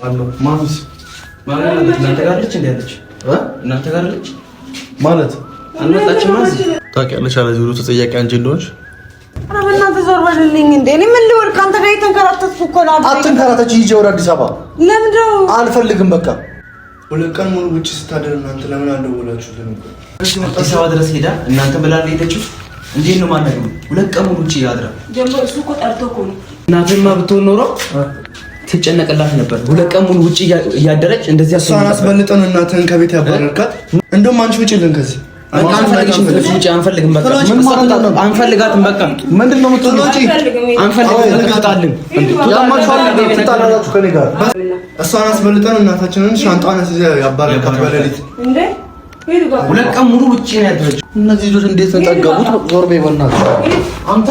አለው ማንስ ማለት እናንተ ጋር ልጅ እንዴት እናንተ ጋር ልጅ ማለት አንመጣችም ማለት ታውቂያለሽ። አለ ዙሩ ተጠያቂ አንቺ እንደሆንሽ አረ በእናትህ ዞር በልልኝ እንዴ! እኔ ምን ልወርቅ? አንተ ጋር የተንከራተትኩ እኮ ነው። አትንከራተች፣ ሂጂ ወደ አዲስ አበባ። ለምንድን ነው? አልፈልግም በቃ። ሁለት ቀን ሙሉ ውጪ ስታደር እናንተ ለምን አልደወላችሁልኝ? አዲስ አበባ ድረስ ሄዳ እናንተ ብላል ሄደችው። እንዴት ነው ማለት ነው? ሁለት ቀን ሙሉ ውጪ ያድራ ደግሞ እሱ እኮ ጠርቶ እኮ ነው። እናትማ ብትሆን ኖሮ ትጨነቅላት ነበር። ሁለት ቀን ሙሉ ውጪ እያደረች እንደዚህ እሷን አስበልጠን እናትህን ከቤት ያባረርካት። እንደውም አንቺ ውጪልን ከዚህ አንፈልግም። በቃ አንፈልጋትም። በቃ ምንድነው የምትሆነው? አንፈልግም። እሷን አስበልጠን እናታችንን ሻንጣዋን ያባረርካት በሌሊት እንዴ! ሁለት ቀን ሙሉ ውጪ ነው ያደረችው። እነዚህ ልጆች እንዴት ነው የጠገቡት? ዞር በይ በእናትህ አንተ።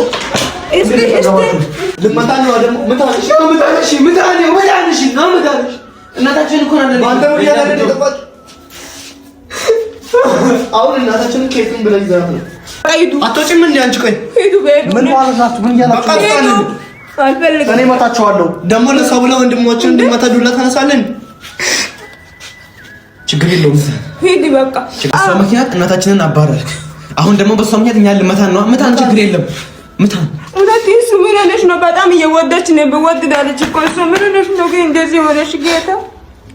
ልመታን ነው ደግሞ ምታሽ እናታችን እኮ ነው አንተ ነው ያደረገው። አሁን እናታችንን ኬክን ብለህ ይዘናት ነው። አትወጪም እንዴ አንቺ? ቆይ ምን ማለት ናችሁ? ምን እያላችሁ ነው? አልፈልግም። እኔ እመታችኋለሁ። ደግሞ ለሰው ብለህ ወንድሞችን እንድመታ ዱላ ተነሳለን። ችግር የለውም። ሂድ በቃ። በሷ ምክንያት እናታችንን አባረርክ። አሁን ደግሞ በሷ ምክንያት እኛን ልመታን ነው። ምታን፣ ችግር የለም ምታን። እውነት እሱ ምን ሆነሽ ነው? በጣም እየወደች ነው። በወደዳለች እኮ እሱ ምን ሆነሽ ነው ግን እንደዚህ ሆነሽ? ጌታ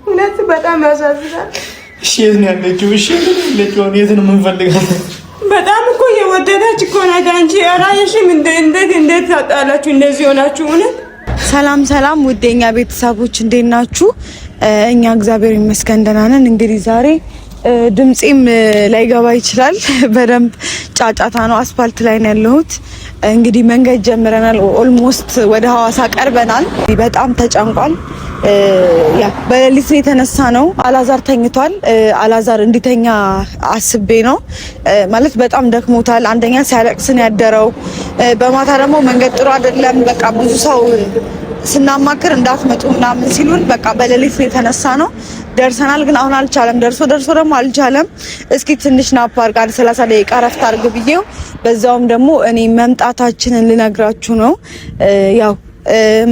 እውነት በጣም ያሳዝናል። እሺ የት ነው ያለችው? እሺ ለጆን የት ነው የምንፈልጋት? በጣም እኮ እየወደዳች እኮ ነው። አንቺ አራየሽም እንዴት ታጣላችሁ? እንደዚህ ሆናችሁ እውነት። ሰላም ሰላም፣ ውዴኛ ቤተሰቦች እንዴት ናችሁ? እኛ እግዚአብሔር ይመስገን ደህና ነን። እንግዲህ ዛሬ ድምጼም ላይገባ ይችላል። በደንብ ጫጫታ ነው። አስፋልት ላይ ነው ያለሁት። እንግዲህ መንገድ ጀምረናል። ኦልሞስት ወደ ሐዋሳ ቀርበናል። በጣም ተጨንቋል። ያ በሌሊት የተነሳ ነው። አላዛር ተኝቷል። አላዛር እንዲተኛ አስቤ ነው ማለት በጣም ደክሞታል። አንደኛ ሲያለቅስን ያደረው፣ በማታ ደግሞ መንገድ ጥሩ አይደለም። በቃ ብዙ ሰው ስናማክር እንዳትመጡ ምናምን ሲሉን በቃ በሌሊት የተነሳ ነው። ደርሰናል ግን አሁን አልቻለም። ደርሶ ደግሞ አልቻለም። እስኪ ትንሽ ናፕ አድርግ 30 ደቂቃ ረፍት አድርግ ብዬው በዛውም ደግሞ እኔ መምጣታችንን ልነግራችሁ ነው። ያው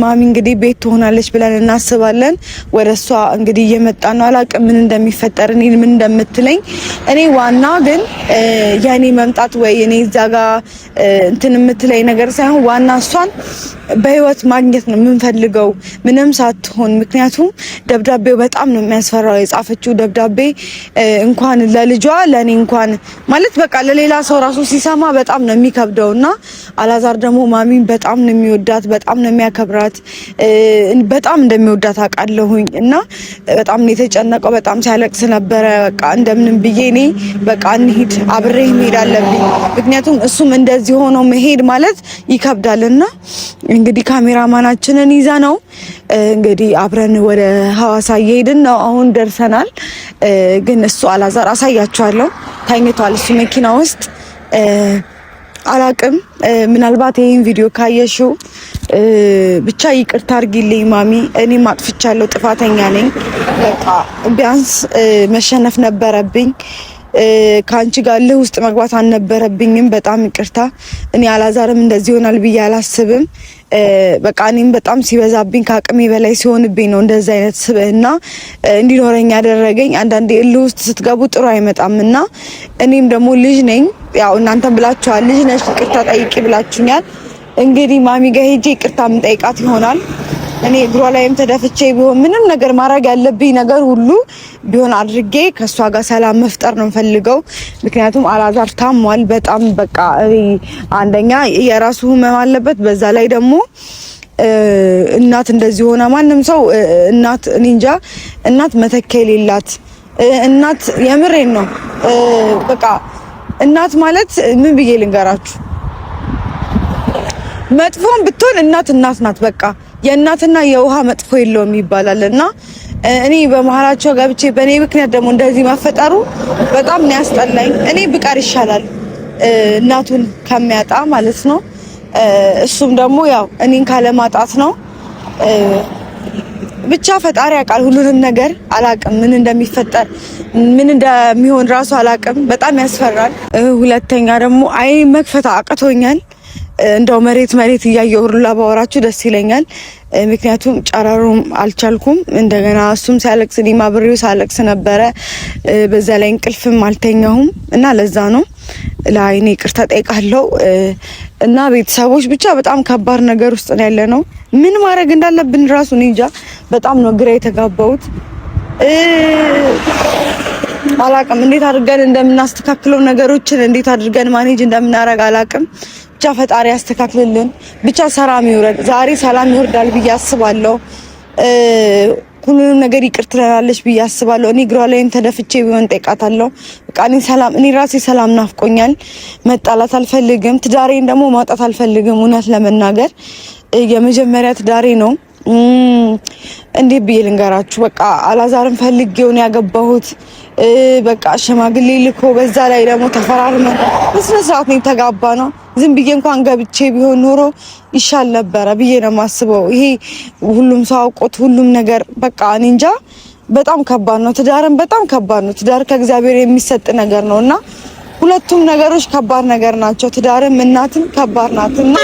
ማሚ እንግዲህ ቤት ትሆናለች ብለን እናስባለን። ወደሷ እንግዲህ እየመጣን ነው። አላውቅም ምን እንደሚፈጠር እኔ ምን እንደምትለኝ። እኔ ዋና ግን የኔ መምጣት ወይ እኔ እዛ ጋር እንትን የምትለኝ ነገር ሳይሆን ዋና እሷን በህይወት ማግኘት ነው የምንፈልገው ምንም ሳትሆን። ምክንያቱም ደብዳቤው በጣም ነው የሚያስፈራው። የጻፈችው ደብዳቤ እንኳን ለልጇ ለኔ እንኳን ማለት በቃ ለሌላ ሰው ራሱ ሲሰማ በጣም ነው የሚከብደውና አላዛር ደግሞ ማሚን በጣም ነው የሚወዳት፣ በጣም ነው የሚያከብራት፣ በጣም እንደሚወዳት አውቃለሁኝ። እና በጣም ነው የተጨነቀው። በጣም ሲያለቅስ ነበረ። በቃ እንደምንም ብዬ እኔ በቃ እንሂድ አብሬ መሄድ አለብኝ። ምክንያቱም እሱም እንደዚህ ሆኖ መሄድ ማለት ይከብዳልና እንግዲህ ካሜራማናችንን ይዛ ነው እንግዲህ አብረን ወደ ሐዋሳ እየሄድን ነው። አሁን ደርሰናል። ግን እሱ አላዛር አሳያችኋለሁ ተኝቷል። እሱ መኪና ውስጥ አላቅም። ምናልባት ይሄን ቪዲዮ ካየሽው ብቻ ይቅርታ አድርጊልኝ ማሚ፣ እኔ ማጥፍቻለሁ፣ ጥፋተኛ ነኝ። በቃ ቢያንስ መሸነፍ ነበረብኝ። ከአንቺ ጋር ልህ ውስጥ መግባት አልነበረብኝም። በጣም ይቅርታ። እኔ አላዛርም እንደዚህ ይሆናል ብዬ አላስብም። በቃ እኔም በጣም ሲበዛብኝ ከአቅሜ በላይ ሲሆንብኝ ነው እንደዚህ አይነት ስብዕና እንዲኖረኝ ያደረገኝ። አንዳንዴ እልህ ውስጥ ስትገቡ ጥሩ አይመጣምና እኔም ደግሞ ልጅ ነኝ። ያው እናንተም ብላችኋል ልጅ ነሽ ይቅርታ ጠይቂ ብላችሁኛል። እንግዲህ ማሚ ጋር ሄጄ ይቅርታ የምጠይቃት ይሆናል። እኔ እግሯ ላይም ተደፍቼ ቢሆን ምንም ነገር ማድረግ ያለብኝ ነገር ሁሉ ቢሆን አድርጌ ከሷ ጋር ሰላም መፍጠር ነው ፈልገው። ምክንያቱም አላዛር ታሟል በጣም በቃ አንደኛ የራሱ ህመም አለበት። በዛ ላይ ደግሞ እናት እንደዚህ ሆነ ማንም ሰው እናት እኔ እንጃ እናት መተኪያ የሌላት እናት የምሬን ነው። በቃ እናት ማለት ምን ብዬ ልንገራችሁ፣ መጥፎም ብትሆን እናት ናት። በቃ የእናትና የውሃ መጥፎ የለውም ይባላልና እኔ በመሀላቸው ገብቼ በእኔ ምክንያት ደግሞ እንደዚህ መፈጠሩ በጣም ነው ያስጠላኝ። እኔ ብቀር ይሻላል እናቱን ከሚያጣ ማለት ነው። እሱም ደግሞ ያው እኔን ካለማጣት ነው። ብቻ ፈጣሪ ያውቃል ሁሉንም ነገር። አላቅም ምን እንደሚፈጠር ምን እንደሚሆን ራሱ አላቅም። በጣም ያስፈራል። ሁለተኛ ደግሞ አይኔ መክፈት አቅቶኛል። እንደው መሬት እያየሁ ባወራችሁ ደስ ይለኛል። ምክንያቱም ጨራሩም አልቻልኩም። እንደገና እሱም ሲያለቅስ እኔም አብሬው ሳለቅስ ነበረ። በዛ ላይ እንቅልፍም አልተኛሁም እና ለዛ ነው ለአይኔ ይቅርታ ጠይቃለሁ። እና ቤተሰቦች ብቻ በጣም ከባድ ነገር ውስጥ ነው ያለ ነው። ምን ማድረግ እንዳለብን ራሱ እኔ እንጃ። በጣም ነው ግራ የተጋባሁት። አላቅም እንዴት አድርገን እንደምናስተካክለው ነገሮችን እንዴት አድርገን ማኔጅ እንደምናደርግ አላቅም። ብቻ ፈጣሪ ያስተካክልልን። ብቻ ሰላም ይውረድ። ዛሬ ሰላም ይወርዳል ብዬ አስባለሁ። ሁሉንም ነገር ይቅር ትላለች ብዬ አስባለሁ። እኔ እግሯ ላይም ተደፍቼ ቢሆን ጠይቃታለሁ። በቃ እኔ ራሴ ሰላም ናፍቆኛል። መጣላት አልፈልግም። ትዳሬን ደግሞ ማጣት አልፈልግም። እውነት ለመናገር የመጀመሪያ ትዳሬ ነው። እንዴት ብዬ ልንገራችሁ? በቃ አላዛርን ፈልጌው ነው ያገባሁት። በቃ ሽማግሌ ልኮ በዛ ላይ ደግሞ ተፈራርመን በስነ ስርዓት ነው የተጋባ ነው። ዝም ብዬ እንኳን ገብቼ ቢሆን ኖሮ ይሻል ነበረ ብዬ ነው የማስበው። ይሄ ሁሉም ሰው አውቆት ሁሉም ነገር በቃ እኔ እንጃ። በጣም ከባድ ነው። ትዳርም በጣም ከባድ ነው። ትዳር ከእግዚአብሔር የሚሰጥ ነገር ነውና ሁለቱም ነገሮች ከባድ ነገር ናቸው። ትዳርም እናትም ከባድ ናትና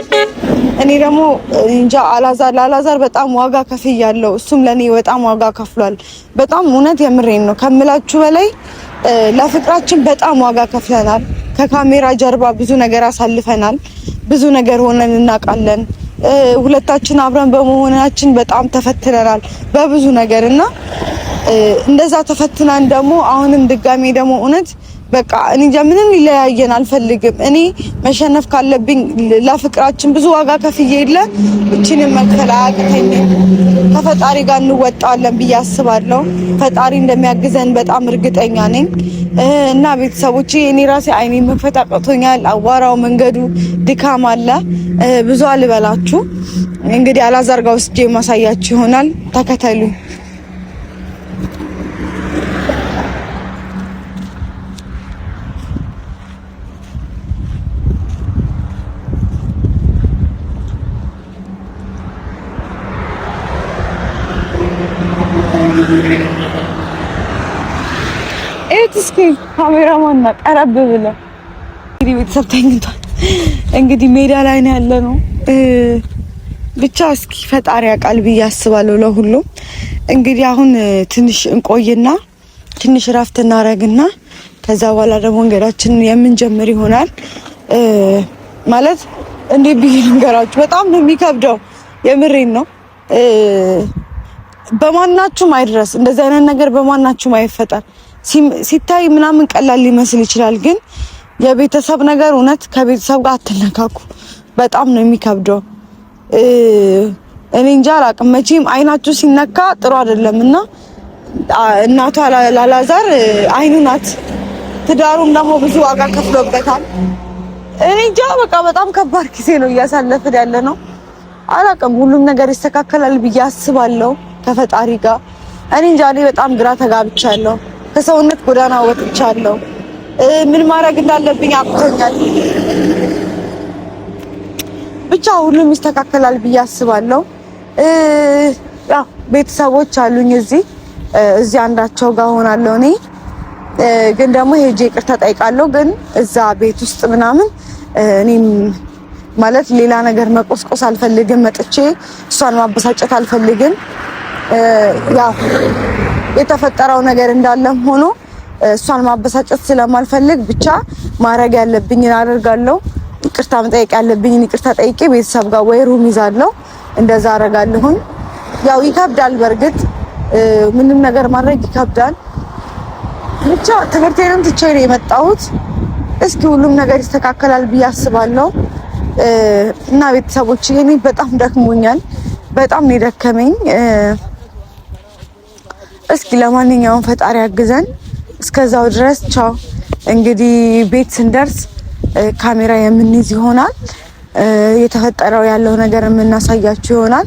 እኔ ደግሞ እንጃ ለአላዛር በጣም ዋጋ ከፍያለሁ። እሱም ለኔ በጣም ዋጋ ከፍሏል። በጣም እውነት የምሬን ነው ከምላችሁ በላይ ለፍቅራችን በጣም ዋጋ ከፍለናል። ከካሜራ ጀርባ ብዙ ነገር አሳልፈናል። ብዙ ነገር ሆነን እናውቃለን። ሁለታችን አብረን በመሆናችን በጣም ተፈትነናል በብዙ ነገር እና እንደዛ ተፈትናን ደግሞ አሁንም ድጋሜ ደግሞ እውነት በቃ እኔ እንጃ ምንም ሊለያየን አልፈልግም። እኔ መሸነፍ ካለብኝ ለፍቅራችን ብዙ ዋጋ ከፍዬ የለ እቺንም መክፈል አያቅተኝም። ከፈጣሪ ጋር እንወጣለን ብዬ አስባለሁ። ፈጣሪ እንደሚያግዘን በጣም እርግጠኛ ነኝ። እና ቤተሰቦቼ እኔ ራሴ አይኔ መክፈት አቅቶኛል። አዋራው መንገዱ ድካም አለ። ብዙ አልበላችሁ። እንግዲህ አላዛር ጋር ወስጄ ማሳያችሁ ይሆናል። ተከተሉኝ። እስኪ ካሜራማን ቀረብ ብለ እንግዲህ ቤተሰብ ተኝቷል። እንግዲህ ሜዳ ላይ ነው ያለነው። ብቻ እስኪ ፈጣሪ ያውቃል ብዬ አስባለሁ ለሁሉም። እንግዲህ አሁን ትንሽ እንቆይና ትንሽ እረፍት እናረግና ከዛ በኋላ ደግሞ መንገዳችንን የምንጀምር ይሆናል። ማለት እንዴት ብዬ ልንገራችሁ? በጣም ነው የሚከብደው። የምሬን ነው። በማናችሁም አይድረስ እንደዚህ አይነት ነገር በማናችሁም አይፈጠር። ሲታይ ምናምን ቀላል ሊመስል ይችላል፣ ግን የቤተሰብ ነገር እውነት ከቤተሰብ ጋር አትነካኩ። በጣም ነው የሚከብደው። እኔ እንጃ አላቅም። መቼም አይናችሁ ሲነካ ጥሩ አይደለምና እናቷ ላላዛር አይኑ ናት። ትዳሩም ደግሞ ብዙ ዋጋ ከፍሎበታል። እኔ እንጃ በቃ በጣም ከባድ ጊዜ ነው እያሳለፍን ያለ ነው። አላቅም። ሁሉም ነገር ይስተካከላል ብዬ አስባለሁ ከፈጣሪ ጋር። እኔ እንጃ እኔ በጣም ግራ ተጋብቻለሁ። ከሰውነት ጎዳና ወጥቻለሁ። ምን ማድረግ እንዳለብኝ አቅቶኛል። ብቻ ሁሉም ይስተካከላል ብዬ አስባለሁ። ያው ቤተሰቦች አሉኝ እዚህ አንዳቸው ጋር ሆናለሁ እኔ ግን ደግሞ ሄጄ ይቅርታ ጠይቃለሁ። ግን እዛ ቤት ውስጥ ምናምን እኔም ማለት ሌላ ነገር መቆስቆስ አልፈልግም። መጥቼ እሷን ማበሳጨት አልፈልግም። ያው የተፈጠረው ነገር እንዳለም ሆኖ እሷን ማበሳጨት ስለማልፈልግ ብቻ ማድረግ ያለብኝን አደርጋለሁ። ይቅርታ መጠየቅ ያለብኝን ይቅርታ ጠይቄ ቤተሰብ ጋር ወይ ሩም ይዛለሁ። እንደዛ አደርጋለሁኝ። ያው ይከብዳል፣ በእርግጥ ምንም ነገር ማድረግ ይከብዳል። ብቻ ትምህርቴንም ትቼ ነው የመጣሁት። እስኪ ሁሉም ነገር ይስተካከላል ብዬ አስባለሁ። እና ቤተሰቦች እኔ በጣም ደክሞኛል፣ በጣም ነው የደከመኝ። እስኪ ለማንኛውም ፈጣሪ ያግዘን። እስከዛው ድረስ ቻው። እንግዲህ ቤት ስንደርስ ካሜራ የምንይዝ ይሆናል። የተፈጠረው ያለው ነገር የምናሳያችሁ ይሆናል።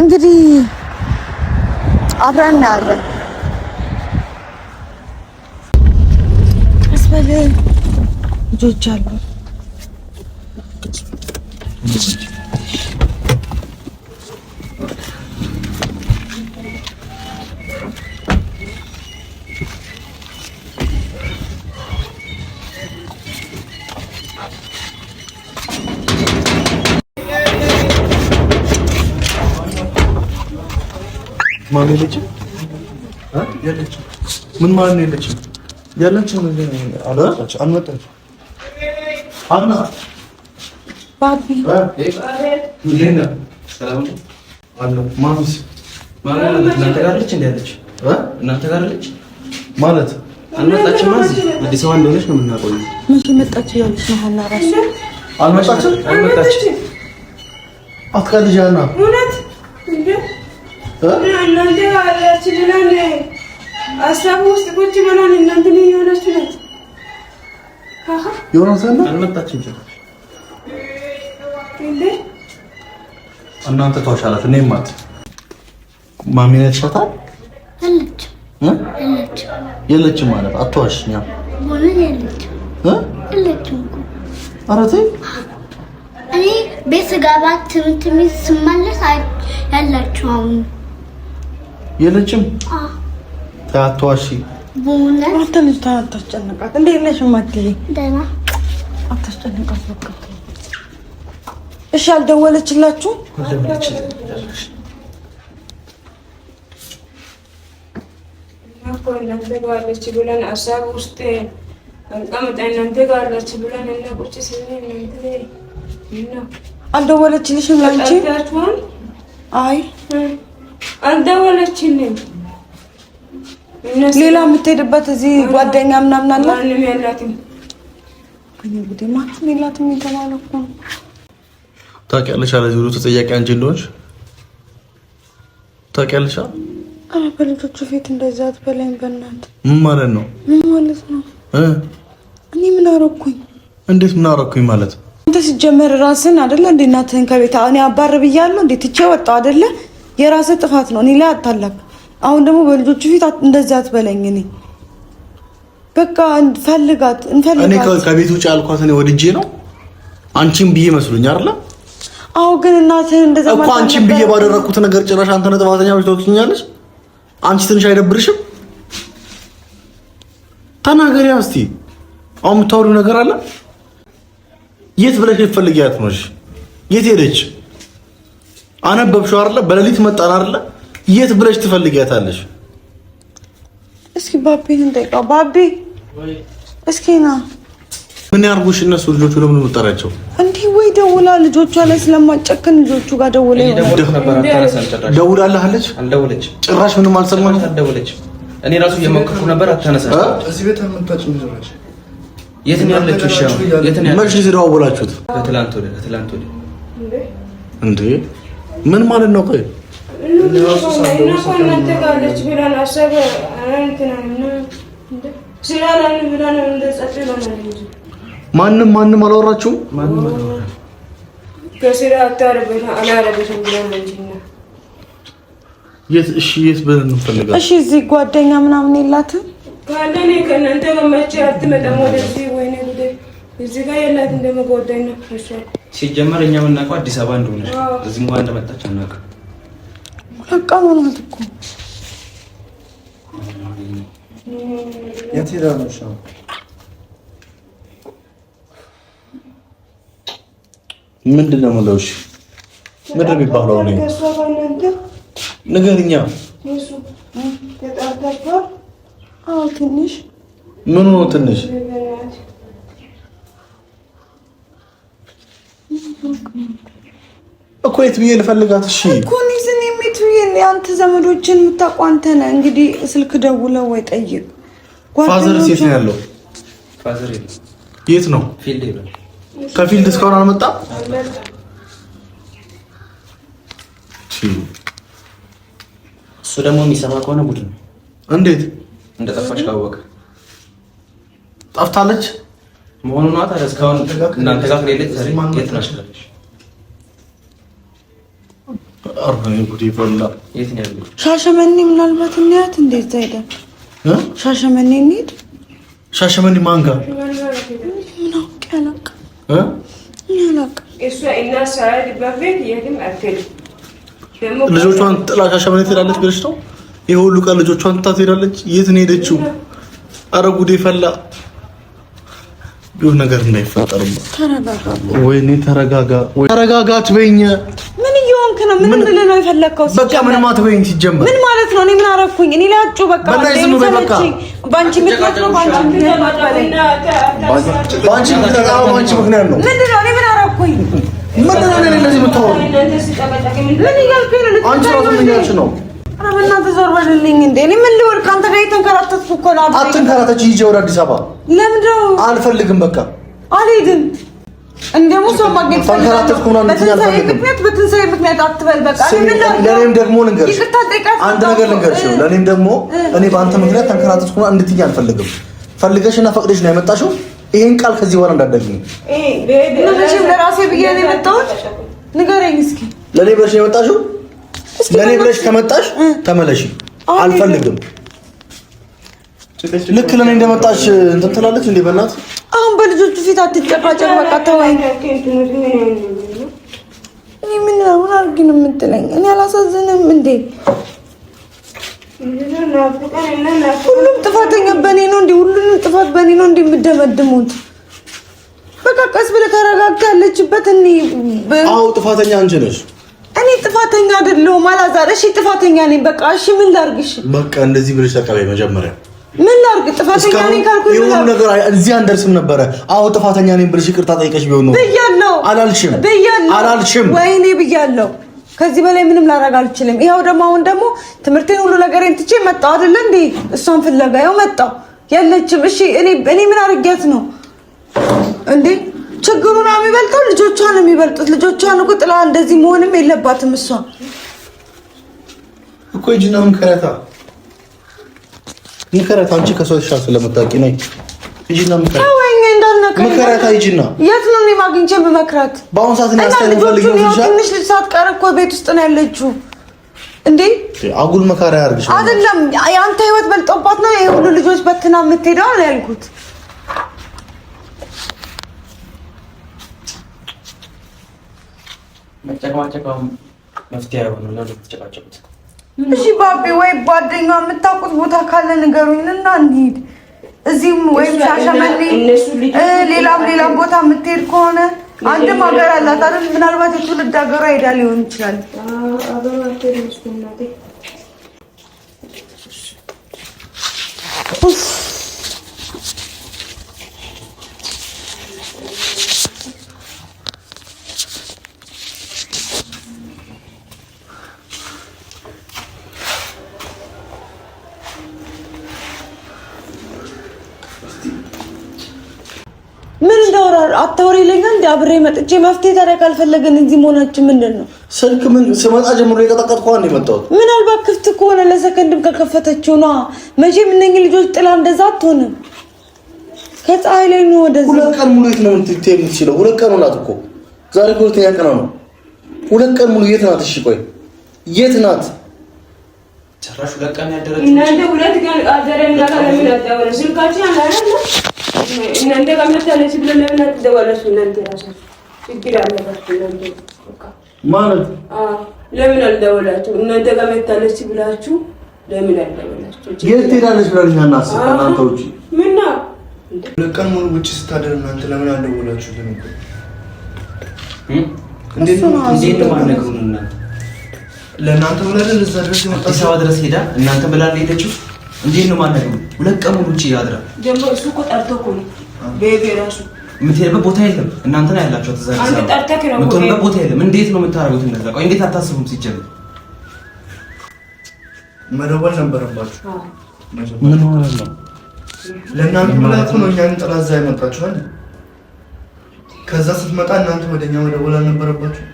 እንግዲህ አብረን እናያለን። አስበል ልጆች አሉ። ማን የለችም? የለችም። ምን ማለት ነው የለችም? ያለችው አልመጣችም። አና ባቢ ሌላ ሰላም አለ ማንስ ማለት እናንተ ጋር ልጅ እንዴት እናንተ ጋር ልጅ ማለት አልመጣችም። አዲስ አበባ እንደሆነች ነው የምናውቀው። መቼ መጣች ያለች ነው ሀና ራሱ አልመጣችም። አትቀልጃና እውነት እንዴ እናንተ አላችሁ ብለን አሳብ ውስጥ ቁጭ ብለን እናንተ ነው የሆነችው ናት። ዮናስና አልመጣችም እንዴ እናንተ ተዋሻላት። እኔም ማለት ማሚነት ሸታል የለችም ማለት አትዋሽኛ። ኧረ ተይ እኔ ቤት ስገባ ትምህርት ቤት ስመለስ ያላችሁ አሁን የለችም። አትዋሺ። አንተ ልጅ አታስጨንቃት። እንዴት ነሽ ማትዬ? ደህና አታስጨንቃት በቃ። እሺ አልደወለችላችሁ? እናንተ ጋር አለች ብለን ሀሳብ ውስጥ አንቀምጠን እናንተ ጋር አለች ብለን እና ቁጭ ስንል እናንተ አልደወለችልሽም? ላንቺ አይ አልደወለችልኝም። ሌላ የምትሄድበት እዚህ ጓደኛ ምናምን አለ? ማንም የላትም። እንግዲህ ማንም የላትም የተባለው እኮ ነው። ታውቂያለሽ አለ ዙሩ ተጠያቂ አንቺ እንደሆንሽ ታውቂያለሽ። ኧረ በልጆቹ ፊት እንደዛ አትበለኝ በእናትህ። ምን ማለት ነው? ምን ማለት ነው? እኔ ምን አደረኩኝ? እንዴት ምን አደረኩኝ ማለት? አንተ ሲጀመር ራስን አይደለ እንዴ እናትህን ከቤት እኔ አባር ብያለሁ እንዴ ትቼ ወጣሁ አይደለ? የራስህ ጥፋት ነው። እኔ ላይ አታላክ። አሁን ደግሞ በልጆቹ ፊት እንደዛ አትበለኝ። እኔ በቃ እንፈልጋት። እኔ ከቤት ውጭ አልኳት እኔ ወድጄ ነው አንቺን ብዬ መስሎኝ አይደለ? አዎ ግን እናትህን እንደዛ እኮ አንቺን ብዬ ባደረኩት ነገር ጭራሽ አንተ ነህ ጥፋተኛ ብለሽ ትወቅኛለሽ። አንቺ ትንሽ አይደብርሽም? ተናገሪያ እስቲ። አሁን የምታወሪው ነገር አለ። የት ብለሽ ልትፈልጊያት ነው? የት ሄደች? አነበብሽው አይደለ? በሌሊት መጣን አይደለ? የት ብለሽ ትፈልጊያታለሽ? እስኪ ባቢን እንጠይቀው። ባቢ እስኪ ና። ምን ያርጉሽ እነሱ? ልጆቹ ለምን ወጣራቸው? እንዲህ ወይ ደውላ ልጆቿ ላይ ስለማጨክን ልጆቹ ጋር ደውላ ደውላለህ አለች። አልደወለችም። ጭራሽ ምንም አልሰማሁም። አልደወለችም። እኔ ራሱ እየሞከርኩ ነበር አታነሳም። እዚህ ቤት አልመጣችም። ጭራሽ የት ነው ያለችው? እሺ የት ነው ያለችው? መቼ ተደዋወላችሁት? ከትላንት ወዲያ እንዴ ምን ማለት ነው? ቆይ ማንም አላወራችሁም? የት ብለን እንፈልጋለን? እሺ እዚህ ጓደኛ ምናምን የላትም? ካለኔ ከእናንተ ጋር መቼ አትመጣም ወደዚህ? ወይኔ ጉዴ! እዚህ ጋር የላትም ደግሞ ጓደኛ። እሺ ሲጀመር እኛ የምናውቀው አዲስ አበባ እንደሆነች እዚህ እንኳን እንደመጣች አናውቅም። በቃ ማለት እኮ የት ሄዳ ነው? እሺ ምንድን ነው የምለው? እሺ ምንድን ነው የሚባለው? ነው ንገሪኛ። አዎ ትንሽ ምን ነው ትንሽ እኮ የት ብዬ ልፈልጋት? እሺ እኮ እኔ የት ብዬ አንተ ዘመዶችን የምታውቀው አንተ ነህ። እንግዲህ ስልክ ደውለው ወይ ጠይቅ። ፋዘር የት ነው ያለው? ፋዘር የት ነው? ፊልድ ይላል። ከፊልድ እስካሁን አልመጣም። እሱ ደግሞ የሚሰማ ከሆነ ጉድ ነው። እንዴት እንደጠፋች ካወቀ ጠፍታለች መሆኑን ነው። ታዲያ እስካሁን እናንተ ጋር ከሌለች የት ነሽ? አርባኝ ጉድ ይፈላ። የት ነው ያለው? ሻሸመኔ ምናልባት እንያት። እንዴት ዛይዳ ሻሸመኔ እንሂድ። ሻሸመኔ ማን ጋር? ምን አውቄ እሷ እና ሳይድ በፊት የትም አትሄድም። ልጆቿን ጥላ ሻሸመኔ ትሄዳለች ብለሽ ነው? ይሄ ሁሉ ቀን ልጆቿን ትታ ትሄዳለች? የት ነው ሄደችው? አረ ጉዴ ፈላ። ቢሆን ነገር እንዳይፈጠርም ተረጋጋ። ወይኔ ተረጋጋ። ወይ ተረጋጋት በይኝ። ምን እየሆንክ ነው? ምን ልልህ ነው የፈለከው? በቃ ምን ማትበይኝ ሲጀመር ምን ማለት ነው? እኔ ምን አረኩኝ? እኔ ላጩ በቃ ባንቺ ምክንያት ነው። ባንቺ ምክንያት ነው። ምንድን ነው? እኔ ምን አረኩኝ? ምንድን ነው እንደዚህ የምታወራው? ምን እያልኩኝ ነው? አንቺ ራሱ ምን እያልሽ ነው? ኧረ በእናትህ ዞር በልልኝ እንዴ! እኔ ምን ልወል? ከአንተ ጋር የተንከራተትኩ እኮ ነው። አትንከራተች፣ ሂጂ ወደ አዲስ አበባ። ለምንድን ነው? አልፈልግም፣ በቃ አልሄድም። እንደሞ ሰው ማግኘት ተንከራተትኩ ነው እንዴ? በትንሳኤ ምክንያት አትበል። በቃ ለኔም ደግሞ ልንገርሽ፣ አንድ ነገር ልንገርሽ። ለኔም ደግሞ እኔ በአንተ ምክንያት ተንከራተትኩ ነው እንድትይ አልፈልግም። ፈልገሽና ፈቅደሽ ነው የመጣሽው። ይሄን ቃል ከዚህ በኋላ እንዳትደግሚ። ለምን ለራሴ ብዬ ነው የመጣሁት? ንገረኝ እስኪ። ለኔ ብለሽ ነው የመጣሽው? ለኔ ብለሽ ከመጣሽ ተመለሺ። አልፈልግም። ልክ ለኔ እንደመጣሽ እንትን ትላለች እንዴ? በእናትህ አሁን በልጆቹ ፊት አትጨቃጨቅ። በቃ ተወኝ። እኔ ምን አድርጊ ነው የምትለኝ? እኔ አላሳዝንም እንዴ? ሁሉም ጥፋተኛ በእኔ ነው እንዴ? ሁሉንም ጥፋት በእኔ ነው እንዴ የምደመድሙት? በቃ ቀስ ብለህ ተረጋግታ ያለችበት እኔ አዎ ጥፋተኛ አንቺ ነሽ። እኔ ጥፋተኛ አይደለሁም አላዛር። እሺ ጥፋተኛ ነኝ። በቃ እሺ ምን ላድርግሽ? በቃ እንደዚህ ብለሽ ተቀበይ። መጀመሪያ ምን ላድርግ? ጥፋተኛ ነኝ ካልኩኝ ይሁን ነገር እዚህ አንደርስም ነበረ። አዎ ጥፋተኛ ነኝ ብለሽ ይቅርታ ጠይቀሽ ቢሆን ነው ብያለሁ። አላልሽም? ወይኔ ብያለሁ። ከዚህ በላይ ምንም ላደርግ አልችልም። ይኸው ደግሞ አሁን ደግሞ ትምህርቴን ሁሉ ነገሬን ትቼ መጣሁ አይደለ እንዴ? እሷን ፍለጋ ይኸው መጣሁ። የለችም። እሺ እኔ ምን አድርጊያት ነው እንዴ? ችግሩን የሚበልጠው ልጆቿን ነው የሚበልጡት። ልጆቿን እኮ ጥላ እንደዚህ መሆንም የለባትም እሷ እኮ ይጅና ምከረታ አንቺ ከሰው ሻል ስለምታውቂ ነው። ይጅና ምከረታ ይጅና የት ነው እኔ ማግኘት የምመክራት? በአሁን ሰዓት ነው ያስተላልፈልኝ ነው። ትንሽ ልጅ ሳትቀር እኮ ቤት ውስጥ ነው ያለችው እንዴ? አጉል መካሪያ አድርግሽ አይደለም። የአንተ ህይወት በልጦባት ነው ይሄ ሁሉ ልጆች በትና የምትሄደው ነው ያልኩት። መጨቃጨቃው መፍትሄ አይሆንም። ለምን ተጨቃጨቁት? እሺ ባቢ ወይ ጓደኛ የምታውቁት ቦታ ካለ ንገሩኝና እንሂድ። እዚህም ወይም ሻሸመኔ ሌላም ቦታ የምትሄድ ከሆነ አንድም ሀገር አላት አይደል? ምናልባት የትውልድ ሀገሯ ሄዳ ሊሆን ይችላል። ምን እንደወራ አታወሪ ለኛ እንደ አብሬ መጥቼ መፍትሄ ታዲያ ካልፈለግን እዚህ መሆናችን ምንድን ነው? ስልክ ምን ስመጣ ጀምሮ የቀጠቀጥኩ አንዴ መጣሁት። ምናልባት ክፍት ከሆነ ለሰከንድም ከከፈተችው ነው። መቼም እነኚህ ልጆች ጥላ እንደዛ አትሆንም። ከፀሐይ ላይ ነው ወደዚህ። ሁለት ቀን ሙሉ የት ነው የምትችለው? ሁለት ቀን ሆናት እኮ ዛሬ ሁለተኛ ቀን ነው። ሁለት ቀን ሙሉ የት ናት? እሺ ቆይ የት ናት? ጭራሽ ሁለት ቀን ያደረች እናንተ ሁለት ቀን አደረና ለምን አጣወረ ስልካችሁ አላረለ እናንተ ከመታለች ብለን ለምን አትደወላችሁ? እናንተ ራሳችሁ ችግር አለባችሁ እናንተ በቃ ማለት ለምን አልደወላችሁ? እናንተ ከመታለች ብላችሁ ለምን አልደወላችሁ? የት ትሄዳለች ብለን እናስብ። እናንተ ውጪ ምንና ሁለት ቀን ሙሉ ውጪ ስታደር እናንተ ለምን አልደወላችሁ? እንዴት ነው ማነግሩን? እናንተ ለእናንተ ብለን እዛ ድረስ አዲስ አበባ ድረስ ሄዳ እናንተ ብላ ሄደችው። እንዴት ነው ማነግሩ? ሁለት ቀን ሙሉ ውጪ ያድራ ደግሞ እሱ እኮ ጠርቶ እኮ ነው ቤቢ ራሱ የምትሄድበት ቦታ የለም። እናንተ ነው ያላችሁት እዛ አንተ ጠርተህ ነው የምትሆንበት ቦታ የለም። እንዴት ነው የምታረጉት እንደዛ? ቆይ እንዴት አታስቡም? ሲጀምር መደወል ነበረባችሁ። ምን ሆነ ነው? ለእናንተ ብላችሁ ነው እኛን ጥላ እዛ ያመጣችኋል። ከዛ ስትመጣ እናንተ ወደኛ መደወል አልነበረባችሁ?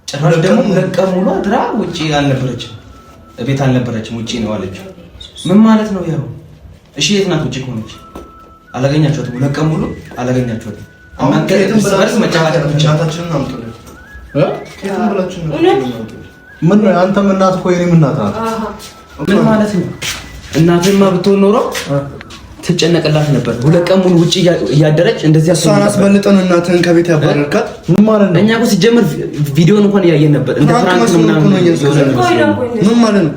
ጭራሽ ደግሞ ሁለት ቀን ሙሉ አድራ ውጪ አልነበረችም፣ ቤት አልነበረችም፣ ውጪ ነው አለችው። ምን ማለት ነው ያው? እሺ የት ናት? ውጪ ከሆነች አላገኛችኋትም። ሁለት ቀን ሙሉ አላገኛችኋትም። እናንተ በርስ መጫወት ብቻታችንን አምጡልን ከየትም ብላችሁ ነው። ምን ነው አንተም እናት እኮ የኔም እናት ናት። ምን ማለት ነው? እናትማ ብትሆን ኖሮ ትጨነቅላት ነበር። ሁለት ቀን ሙሉ ውጪ እያደረች እንደዚህ እሷን አስበልጠን እናትህን ከቤት ያባረርካት ምን ማለት ነው? እኛ እኮ ሲጀምር ቪዲዮን እንኳን እያየን ነበር። እንደ ፍራንክ ነው ምናምን። ምን ማለት ነው?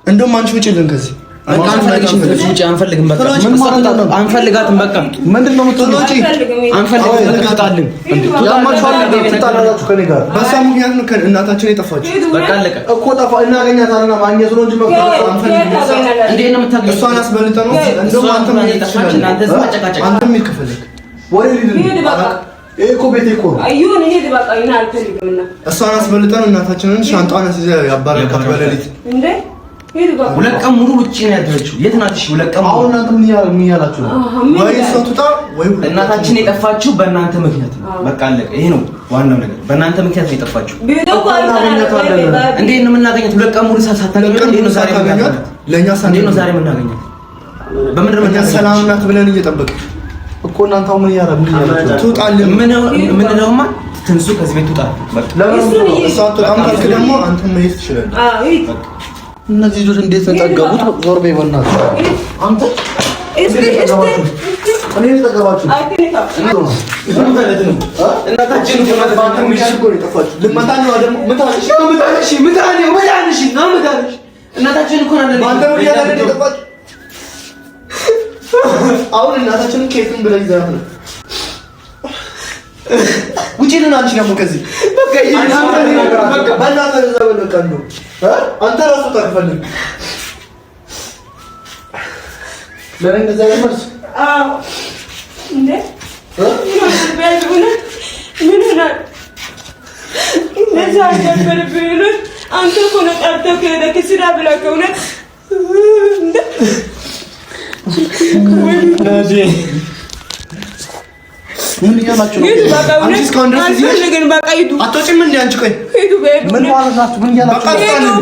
እንደውም አንቺ ውጪልን ከዚህ አንፈልግም በቃ አንፈልጋትም በቃ ምንድን ነው የምትሆነው? አንፈልግም ከኔ ጋር በሷ ምክንያት ነው እናታችን የጠፋችው። በቃ አለቀ እኮ ጠፋ። እናገኛታለን ማግኘት ነው እንጂ እንዴት ነው የምታገኘው? እሷን አስበልጠን ነው እንደውም አንተም ይከፈልክ ወሬ እኮ ቤቴ እኮ አይሁን ይሄድ በቃ እና አልፈልግምና እሷን አስበልጠን እናታችንን ሻንጣዋን አስይዘህ ያባረካት በሌሊት እንዴ ሁለት ቀን ሙሉ ውጪ ነው ያደረችው። የት ናት? እሺ ሁለት ቀን ሙሉ አሁን እናንተ ምን ያላችሁ ነው? ወይ እሷ ትውጣ ወይ እናታችን የጠፋችው በእናንተ ምክንያት ነው። በቃ አለቀ። ይሄ ነው ዋናው ነገር። በእናንተ ምክንያት ነው የጠፋችው። እንዴት ነው የምናገኛት? ሁለት ቀን ሙሉ ሳታገኛት እንዴት ነው ዛሬ የምናገኛት? ለኛ እንዴት ነው ዛሬ የምናገኛት? በምድር ምን ሰላም ናት ብለን እየጠበቅን እኮ እናንተ ምን ያላችሁ ትውጣልን? ምን ነውማ ትንሱ ከዚህ ቤት ትውጣ። በቃ እሷ ትውጣም ካልክ ደግሞ አንተ መሄድ ትችላለህ። እነዚህ ልጆች እንዴት ነው ጠገቡት? ዞር በይ በእናትህ አንተ። እኔ ተጠገባችሁ እናታችን ባንተ ምሽኮ የጠፋችሁ ልመታን ነው ደግሞ ምታሽ እናታችን እኮ ነው ባንተ ነው የጠፋችሁ። አሁን እናታችንን ከየትም ብለህ ይዘናት ነው ውጪ ነን። አንቺ ደግሞ ከዚህ በቃ በእናትህ ዘበን በቃ ነው አንተ ራሱ ታፈልግ ለምን እንደዛ ለማስ እንዴ ምን ሆነ እንደዛ አደረብኝ። አንተ እኮ ነው ጠርተህ ከሄደህ ስራ ብለህ ከእውነት ምን ያላችሁ ነው? አንቺ እስካሁን ድረስ እዚህ ነሽ? ግን በቃ ሂዱ። አትወጪም እንዴ አንቺ? ቆይ ሂዱ። ምን ማለት ናችሁ? ምን ያላችሁ ነው?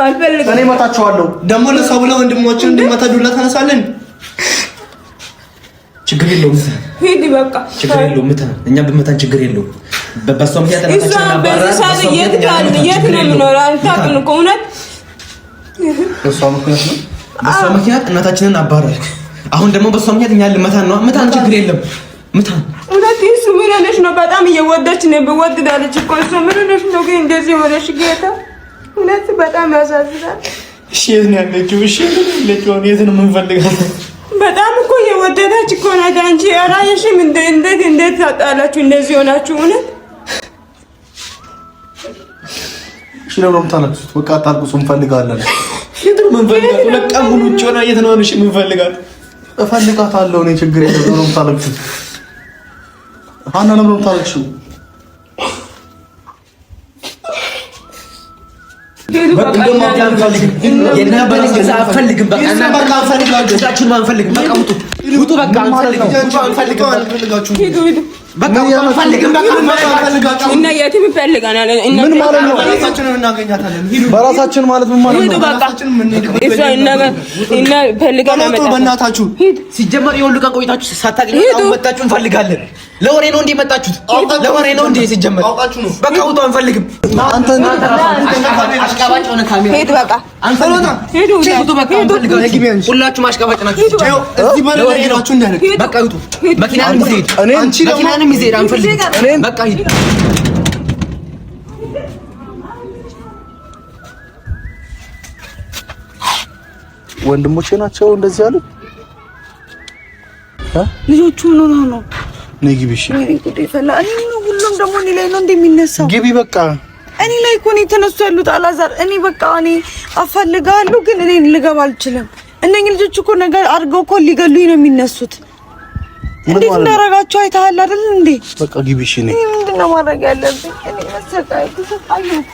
አልፈልግም። እኔ እመታችኋለሁ። ደግሞ ለሰው ብለው ወንድሞችን እንድመታ ዱላ ተነሳለን። ችግር የለውም። ሂድ በቃ ችግር የለውም። እኛ ብመታን ችግር የለውም። በሷ ምክንያት እናታችን አባራን። የት ነው የምኖረው? አንታውቅም እኮ እውነት። በሷ ምክንያት ነው። በሷ ምክንያት እናታችንን አባራን። አሁን ደግሞ በሷ ምክንያት እኛ ልመታን ነው። ምታን ችግር የለም። ምታን እውነት እሱ ምን ሆነሽ ነው? በጣም እየወደች ነው። በወደዳለች እኮ እሱ ምን ሆነሽ ነው? ግን እንደዚህ ሆነሽ ጌታ እውነት በጣም ያሳዝናል። እሺ የት ነው ያለችው? እሺ ለጆን የት ነው የምንፈልጋት? በጣም እኮ እየወደዳች እኮ ነው። አንቺ አራየሽም እንዴት ታጣላችሁ? እንደዚህ ሆናችሁ እውነት እሺ ነው የምታለቅሱት? በቃ አታልቅሱ። እንፈልጋለን። የት ነው የምንፈልጋት? ሁለት ቀን ሙሉ ውጪ ሆና የት ነው እሺ የምንፈልጋት? እፈልጋታለሁ እኔ ችግር የለውም። ነው የምታለቅሱት? አና ነው የምታለቅሽው? በራሳችን ማለት ምን ማለት ነው? ሲጀመር የሁሉ ቀን ቆይታችሁ ሳታገኙ መጣችሁ እንፈልጋለን። ለወሬ ነው እንዴ መጣችሁት? ለወሬ ነው እንዴ? ሲጀመር በቃ ውጡ፣ አንፈልግም። አንተ አሽቃባጭ ሆነ ካሜራ ሄድ። በቃ አንፈልግም። ሄዱ በቃ አንፈልግም። ሁላችሁም አሽቃባጭ ናችሁ። እዚህ በለወሬ ናችሁ እንዳለ በቃ ውጡ። መኪናንም ይዘይድ መኪናንም ይዘይድ አንፈልግም። በቃ ሂድ። ወንድሞቼ ናቸው እንደዚህ ያሉ ልጆቹ ምን ሆነው ነው? ነይ ግቢ። እሺ ሁሉም ደግሞ እኔ ላይ ነው እንደሚነሳው። ግቢ በቃ እኔ ላይ እኮ ነው የተነሱ ያሉት። አላዛር እኔ በቃ እኔ አፈልጋለሁ ግን እኔ ልገባ አልችልም። እነኚህ ልጆች እኮ ነገር አድርገው እኮ ሊገሉኝ ነው የሚነሱት። እንዴት እንዳደረጋቸው አይተሃል አይደል እንዴ? በቃ ግቢ። እሺ ምንድን ነው ማድረግ ያለብኝ? እኔ መሰቃየት ተሰቃየሁ እኮ